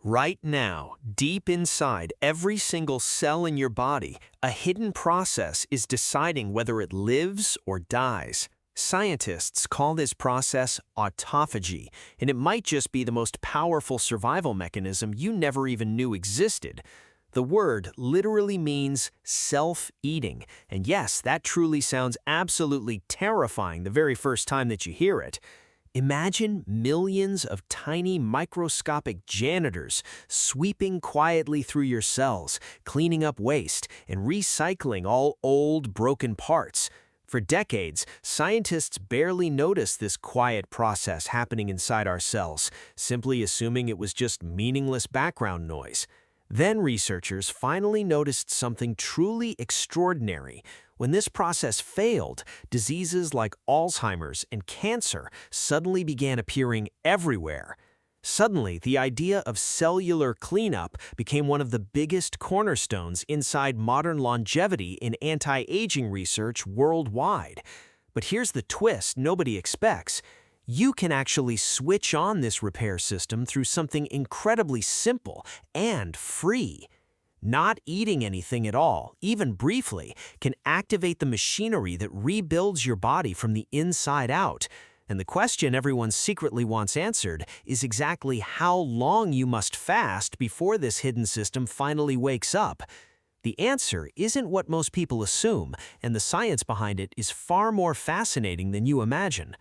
Right now, deep inside every single cell in your body, a hidden process is deciding whether it lives or dies. Scientists call this process autophagy, and it might just be the most powerful survival mechanism you never even knew existed. The word literally means self-eating, and yes, that truly sounds absolutely terrifying the very first time that you hear it. Imagine millions of tiny microscopic janitors sweeping quietly through your cells, cleaning up waste, and recycling all old, broken parts. For decades, scientists barely noticed this quiet process happening inside our cells, simply assuming it was just meaningless background noise. Then researchers finally noticed something truly extraordinary. When this process failed, diseases like Alzheimer's and cancer suddenly began appearing everywhere. Suddenly, the idea of cellular cleanup became one of the biggest cornerstones inside modern longevity in anti-aging research worldwide. But here's the twist nobody expects. You can actually switch on this repair system through something incredibly simple and free. Not eating anything at all, even briefly, can activate the machinery that rebuilds your body from the inside out. And the question everyone secretly wants answered is exactly how long you must fast before this hidden system finally wakes up. The answer isn't what most people assume, and the science behind it is far more fascinating than you imagine.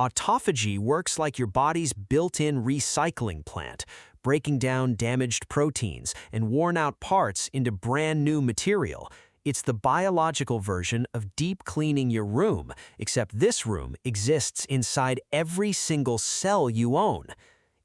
Autophagy works like your body's built-in recycling plant, breaking down damaged proteins and worn-out parts into brand-new material. It's the biological version of deep cleaning your room, except this room exists inside every single cell you own.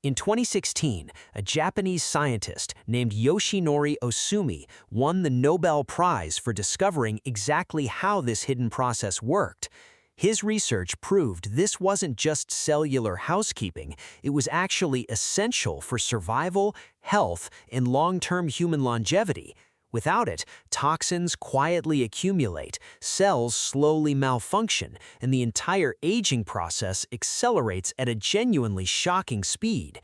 In 2016, a Japanese scientist named Yoshinori Ohsumi won the Nobel Prize for discovering exactly how this hidden process worked. His research proved this wasn't just cellular housekeeping, it was actually essential for survival, health, and long-term human longevity. Without it, toxins quietly accumulate, cells slowly malfunction, and the entire aging process accelerates at a genuinely shocking speed.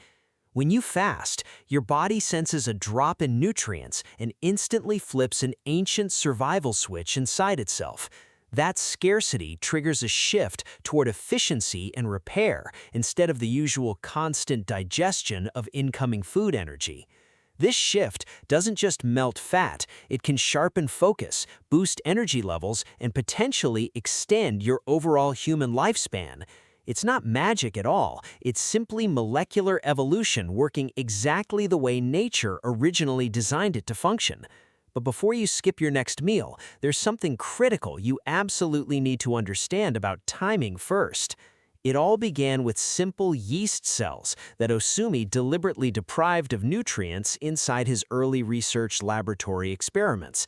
When you fast, your body senses a drop in nutrients and instantly flips an ancient survival switch inside itself. That scarcity triggers a shift toward efficiency and repair instead of the usual constant digestion of incoming food energy. This shift doesn't just melt fat, it can sharpen focus, boost energy levels, and potentially extend your overall human lifespan. It's not magic at all, it's simply molecular evolution working exactly the way nature originally designed it to function. But before you skip your next meal, there's something critical you absolutely need to understand about timing first. It all began with simple yeast cells that Ohsumi deliberately deprived of nutrients inside his early research laboratory experiments.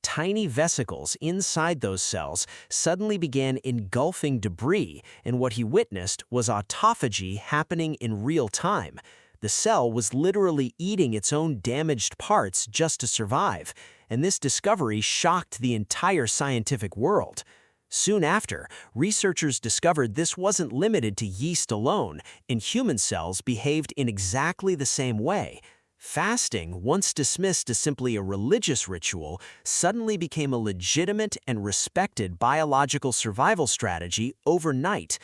Tiny vesicles inside those cells suddenly began engulfing debris, and what he witnessed was autophagy happening in real time. The cell was literally eating its own damaged parts just to survive, and this discovery shocked the entire scientific world. Soon after, researchers discovered this wasn't limited to yeast alone, and human cells behaved in exactly the same way. Fasting, once dismissed as simply a religious ritual, suddenly became a legitimate and respected biological survival strategy overnight.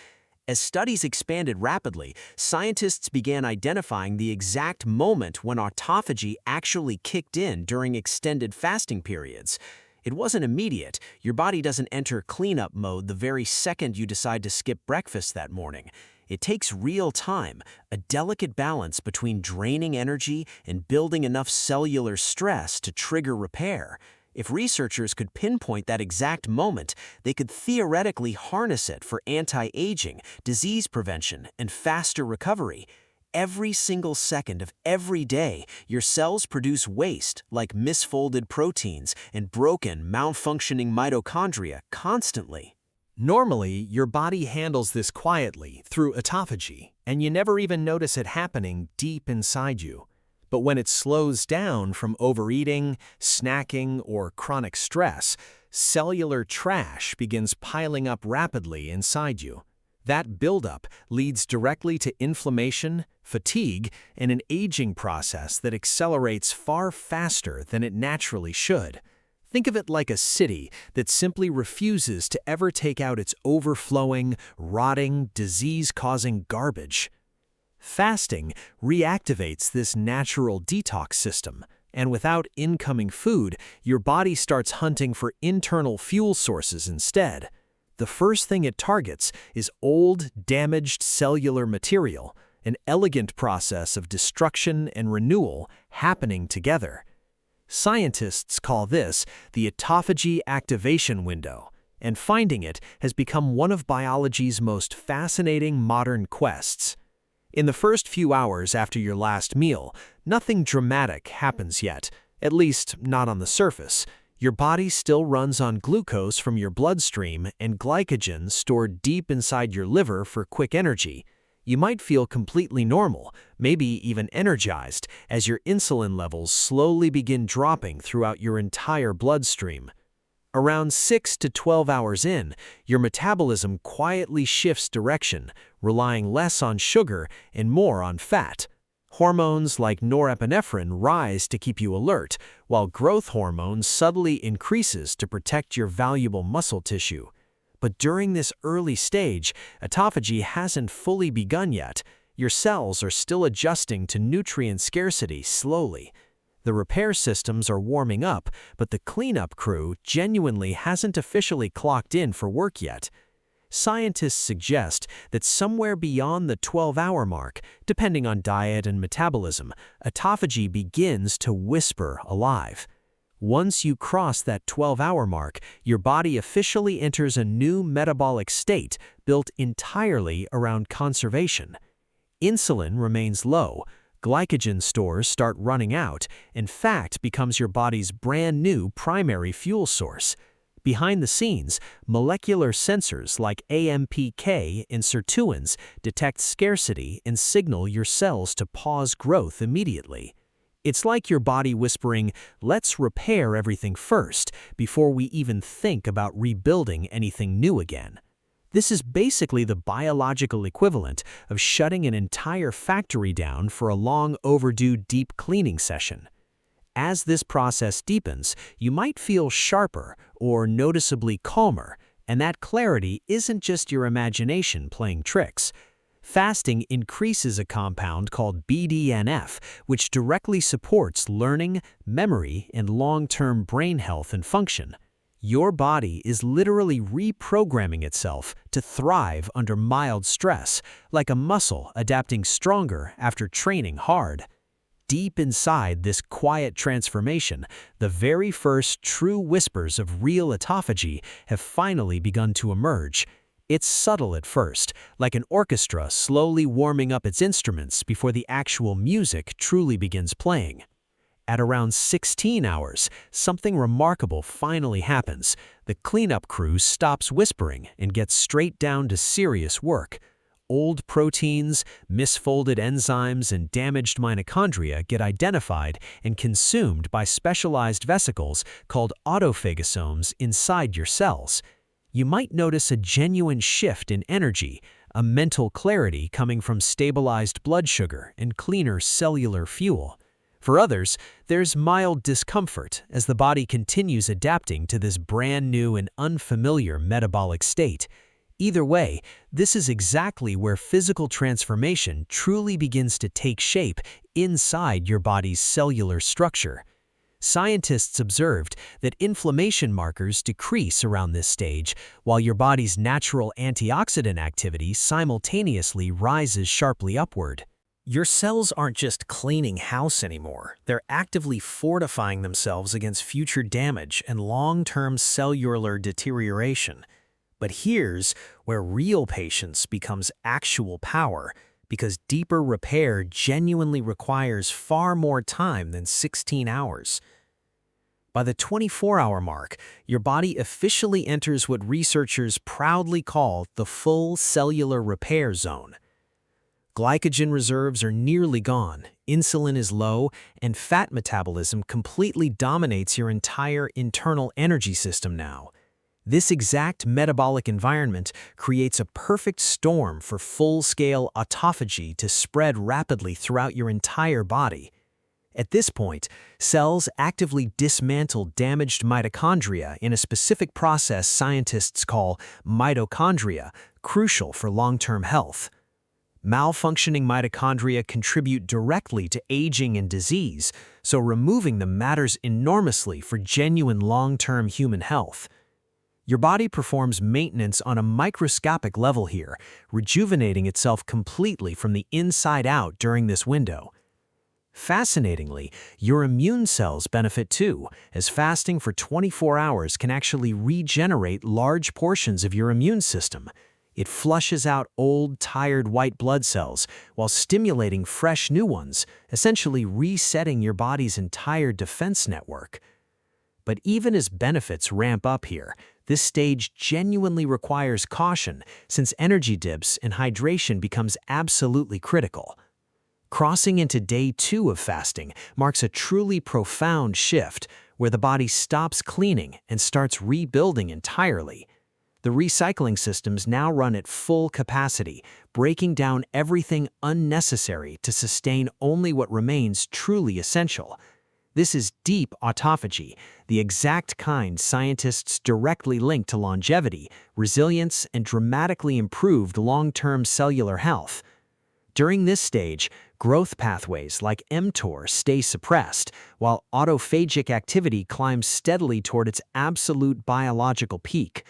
As studies expanded rapidly, scientists began identifying the exact moment when autophagy actually kicked in during extended fasting periods. It wasn't immediate. Your body doesn't enter cleanup mode the very second you decide to skip breakfast that morning. It takes real time, a delicate balance between draining energy and building enough cellular stress to trigger repair. If researchers could pinpoint that exact moment, they could theoretically harness it for anti-aging, disease prevention, and faster recovery. Every single second of every day, your cells produce waste like misfolded proteins and broken, malfunctioning mitochondria constantly. Normally, your body handles this quietly through autophagy, and you never even notice it happening deep inside you. But when it slows down from overeating, snacking, or chronic stress, cellular trash begins piling up rapidly inside you. That buildup leads directly to inflammation, fatigue, and an aging process that accelerates far faster than it naturally should. Think of it like a city that simply refuses to ever take out its overflowing, rotting, disease-causing garbage. Fasting reactivates this natural detox system, and without incoming food, your body starts hunting for internal fuel sources instead. The first thing it targets is old, damaged cellular material, an elegant process of destruction and renewal happening together. Scientists call this the autophagy activation window, and finding it has become one of biology's most fascinating modern quests. In the first few hours after your last meal, nothing dramatic happens yet, at least not on the surface. Your body still runs on glucose from your bloodstream and glycogen stored deep inside your liver for quick energy. You might feel completely normal, maybe even energized, as your insulin levels slowly begin dropping throughout your entire bloodstream. Around 6 to 12 hours in, your metabolism quietly shifts direction, relying less on sugar and more on fat. Hormones like norepinephrine rise to keep you alert, while growth hormone subtly increases to protect your valuable muscle tissue. But during this early stage, autophagy hasn't fully begun yet. Your cells are still adjusting to nutrient scarcity slowly. The repair systems are warming up, but the cleanup crew genuinely hasn't officially clocked in for work yet. Scientists suggest that somewhere beyond the 12-hour mark, depending on diet and metabolism, autophagy begins to whisper alive. Once you cross that 12-hour mark, your body officially enters a new metabolic state built entirely around conservation. Insulin remains low, glycogen stores start running out, and fat becomes your body's brand new primary fuel source. Behind the scenes, molecular sensors like AMPK and Sirtuins detect scarcity and signal your cells to pause growth immediately. It's like your body whispering, "Let's repair everything first, before we even think about rebuilding anything new again." This is basically the biological equivalent of shutting an entire factory down for a long overdue deep cleaning session. As this process deepens, you might feel sharper or noticeably calmer, and that clarity isn't just your imagination playing tricks. Fasting increases a compound called BDNF, which directly supports learning, memory, and long-term brain health and function. Your body is literally reprogramming itself to thrive under mild stress, like a muscle adapting stronger after training hard. Deep inside this quiet transformation, the very first true whispers of real autophagy have finally begun to emerge. It's subtle at first, like an orchestra slowly warming up its instruments before the actual music truly begins playing. At around 16 hours, something remarkable finally happens. The cleanup crew stops whispering and gets straight down to serious work. Old proteins, misfolded enzymes, and damaged mitochondria get identified and consumed by specialized vesicles called autophagosomes inside your cells. You might notice a genuine shift in energy, a mental clarity coming from stabilized blood sugar and cleaner cellular fuel. For others, there's mild discomfort as the body continues adapting to this brand new and unfamiliar metabolic state. Either way, this is exactly where physical transformation truly begins to take shape inside your body's cellular structure. Scientists observed that inflammation markers decrease around this stage, while your body's natural antioxidant activity simultaneously rises sharply upward. Your cells aren't just cleaning house anymore. They're actively fortifying themselves against future damage and long-term cellular deterioration. But here's where real patience becomes actual power, because deeper repair genuinely requires far more time than 16 hours. By the 24-hour mark, your body officially enters what researchers proudly call the full cellular repair zone. Glycogen reserves are nearly gone, insulin is low, and fat metabolism completely dominates your entire internal energy system now. This exact metabolic environment creates a perfect storm for full-scale autophagy to spread rapidly throughout your entire body. At this point, cells actively dismantle damaged mitochondria in a specific process scientists call mitochondria, crucial for long-term health. Malfunctioning mitochondria contribute directly to aging and disease, so removing them matters enormously for genuine long-term human health. Your body performs maintenance on a microscopic level here, rejuvenating itself completely from the inside out during this window. Fascinatingly, your immune cells benefit too, as fasting for 24 hours can actually regenerate large portions of your immune system. It flushes out old, tired white blood cells while stimulating fresh new ones, essentially resetting your body's entire defense network. But even as benefits ramp up here, this stage genuinely requires caution since energy dips and hydration becomes absolutely critical. Crossing into day 2 of fasting marks a truly profound shift where the body stops cleaning and starts rebuilding entirely. The recycling systems now run at full capacity, breaking down everything unnecessary to sustain only what remains truly essential. This is deep autophagy, the exact kind scientists directly link to longevity, resilience, and dramatically improved long-term cellular health. During this stage, growth pathways like mTOR stay suppressed, while autophagic activity climbs steadily toward its absolute biological peak.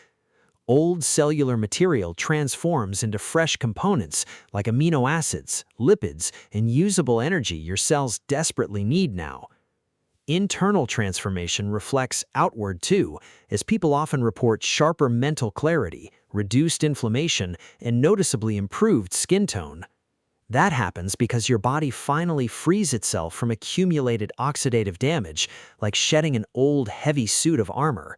Old cellular material transforms into fresh components like amino acids, lipids, and usable energy your cells desperately need now. Internal transformation reflects outward too, as people often report sharper mental clarity, reduced inflammation, and noticeably improved skin tone. That happens because your body finally frees itself from accumulated oxidative damage, like shedding an old, heavy suit of armor.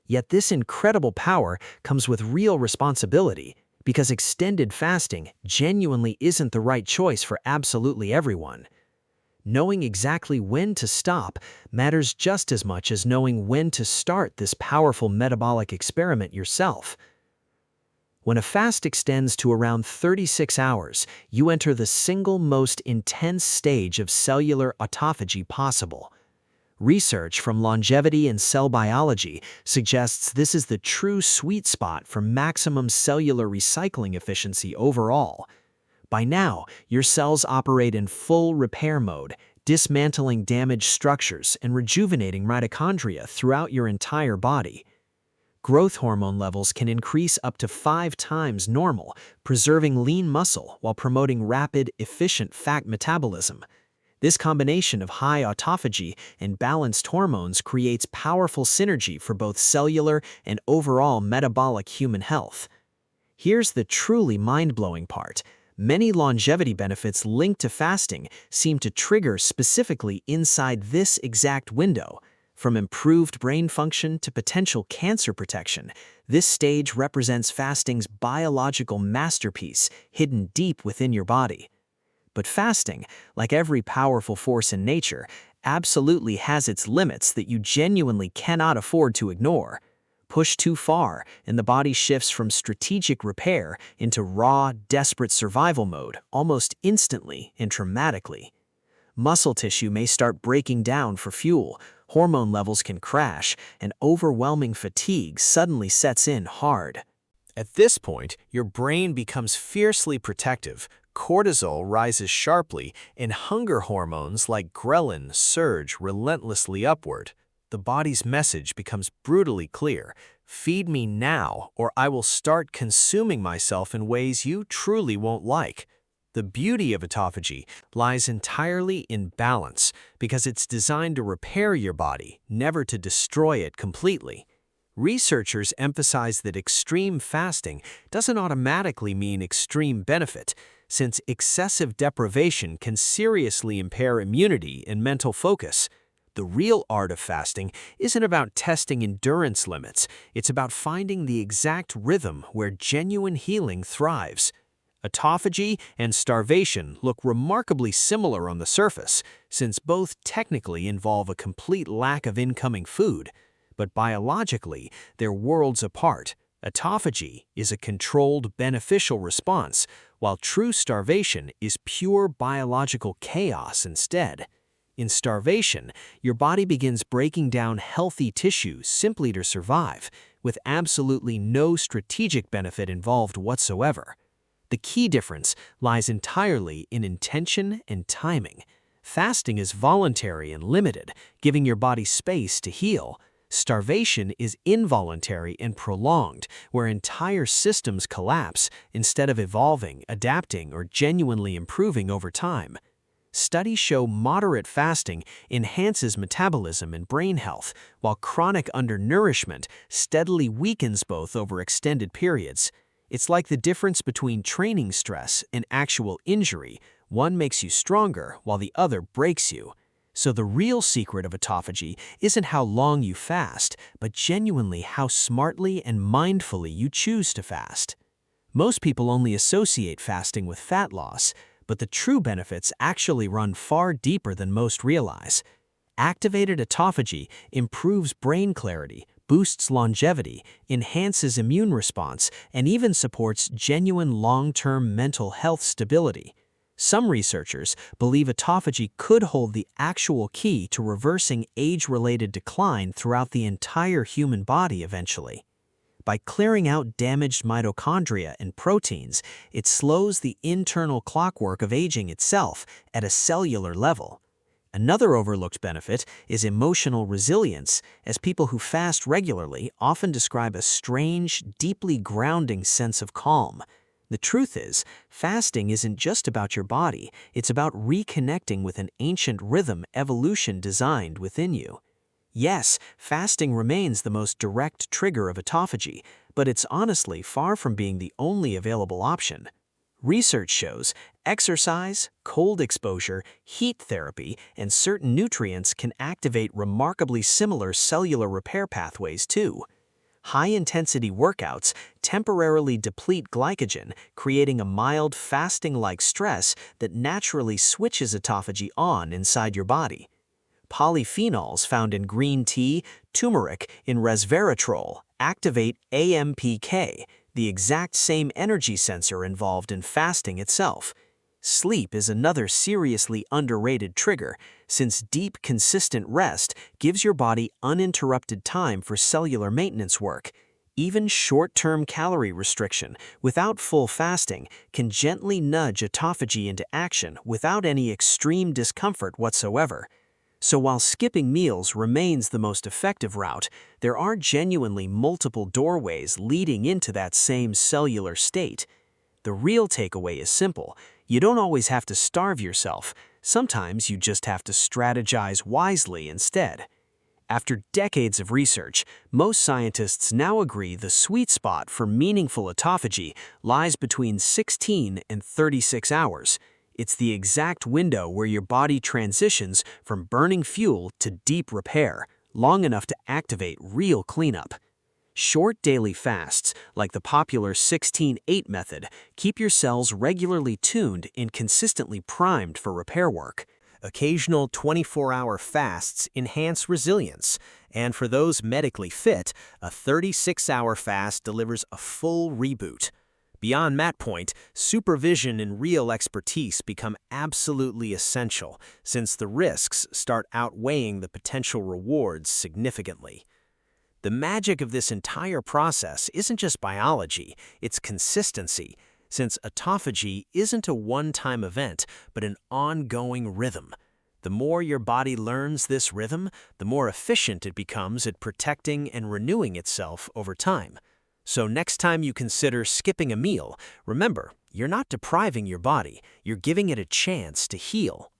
Yet this incredible power comes with real responsibility, because extended fasting genuinely isn't the right choice for absolutely everyone. Knowing exactly when to stop matters just as much as knowing when to start this powerful metabolic experiment yourself. When a fast extends to around 36 hours, you enter the single most intense stage of cellular autophagy possible. Research from longevity and cell biology suggests this is the true sweet spot for maximum cellular recycling efficiency overall. By now, your cells operate in full repair mode, dismantling damaged structures and rejuvenating mitochondria throughout your entire body. Growth hormone levels can increase up to 5 times normal, preserving lean muscle while promoting rapid, efficient fat metabolism. This combination of high autophagy and balanced hormones creates powerful synergy for both cellular and overall metabolic human health. Here's the truly mind-blowing part. Many longevity benefits linked to fasting seem to trigger specifically inside this exact window. From improved brain function to potential cancer protection, this stage represents fasting's biological masterpiece hidden deep within your body. But fasting, like every powerful force in nature, absolutely has its limits that you genuinely cannot afford to ignore. Push too far, and the body shifts from strategic repair into raw, desperate survival mode almost instantly and dramatically. Muscle tissue may start breaking down for fuel, hormone levels can crash, and overwhelming fatigue suddenly sets in hard. At this point, your brain becomes fiercely protective, cortisol rises sharply, and hunger hormones like ghrelin surge relentlessly upward. The body's message becomes brutally clear: feed me now, or I will start consuming myself in ways you truly won't like. The beauty of autophagy lies entirely in balance, because it's designed to repair your body, never to destroy it completely. Researchers emphasize that extreme fasting doesn't automatically mean extreme benefit, since excessive deprivation can seriously impair immunity and mental focus. The real art of fasting isn't about testing endurance limits, it's about finding the exact rhythm where genuine healing thrives. Autophagy and starvation look remarkably similar on the surface, since both technically involve a complete lack of incoming food. but biologically, they're worlds apart. Autophagy is a controlled, beneficial response, while true starvation is pure biological chaos instead. In starvation, your body begins breaking down healthy tissues simply to survive, with absolutely no strategic benefit involved whatsoever. The key difference lies entirely in intention and timing. Fasting is voluntary and limited, giving your body space to heal. Starvation is involuntary and prolonged, where entire systems collapse instead of evolving, adapting, or genuinely improving over time. Studies show moderate fasting enhances metabolism and brain health, while chronic undernourishment steadily weakens both over extended periods. It's like the difference between training stress and actual injury. One makes you stronger, while the other breaks you. So the real secret of autophagy isn't how long you fast, but genuinely how smartly and mindfully you choose to fast. Most people only associate fasting with fat loss, but the true benefits actually run far deeper than most realize. Activated autophagy improves brain clarity, boosts longevity, enhances immune response, and even supports genuine long-term mental health stability. Some researchers believe autophagy could hold the actual key to reversing age-related decline throughout the entire human body eventually. By clearing out damaged mitochondria and proteins, it slows the internal clockwork of aging itself at a cellular level. Another overlooked benefit is emotional resilience, as people who fast regularly often describe a strange, deeply grounding sense of calm. The truth is, fasting isn't just about your body, it's about reconnecting with an ancient rhythm evolution designed within you. Yes, fasting remains the most direct trigger of autophagy, but it's honestly far from being the only available option. Research shows exercise, cold exposure, heat therapy, and certain nutrients can activate remarkably similar cellular repair pathways too. High-intensity workouts temporarily deplete glycogen, creating a mild fasting-like stress that naturally switches autophagy on inside your body. Polyphenols found in green tea, turmeric, and resveratrol activate AMPK, the exact same energy sensor involved in fasting itself. Sleep is another seriously underrated trigger, since deep, consistent rest gives your body uninterrupted time for cellular maintenance work. Even short-term calorie restriction, without full fasting, can gently nudge autophagy into action without any extreme discomfort whatsoever. So while skipping meals remains the most effective route, there are genuinely multiple doorways leading into that same cellular state. The real takeaway is simple. You don't always have to starve yourself. Sometimes you just have to strategize wisely instead. After decades of research, most scientists now agree the sweet spot for meaningful autophagy lies between 16 and 36 hours. It's the exact window where your body transitions from burning fuel to deep repair, long enough to activate real cleanup. Short daily fasts, like the popular 16-8 method, keep your cells regularly tuned and consistently primed for repair work. Occasional 24-hour fasts enhance resilience, and for those medically fit, a 36-hour fast delivers a full reboot. Beyond that point, supervision and real expertise become absolutely essential, since the risks start outweighing the potential rewards significantly. The magic of this entire process isn't just biology, it's consistency, since autophagy isn't a one-time event, but an ongoing rhythm. The more your body learns this rhythm, the more efficient it becomes at protecting and renewing itself over time. So next time you consider skipping a meal, remember, you're not depriving your body, you're giving it a chance to heal.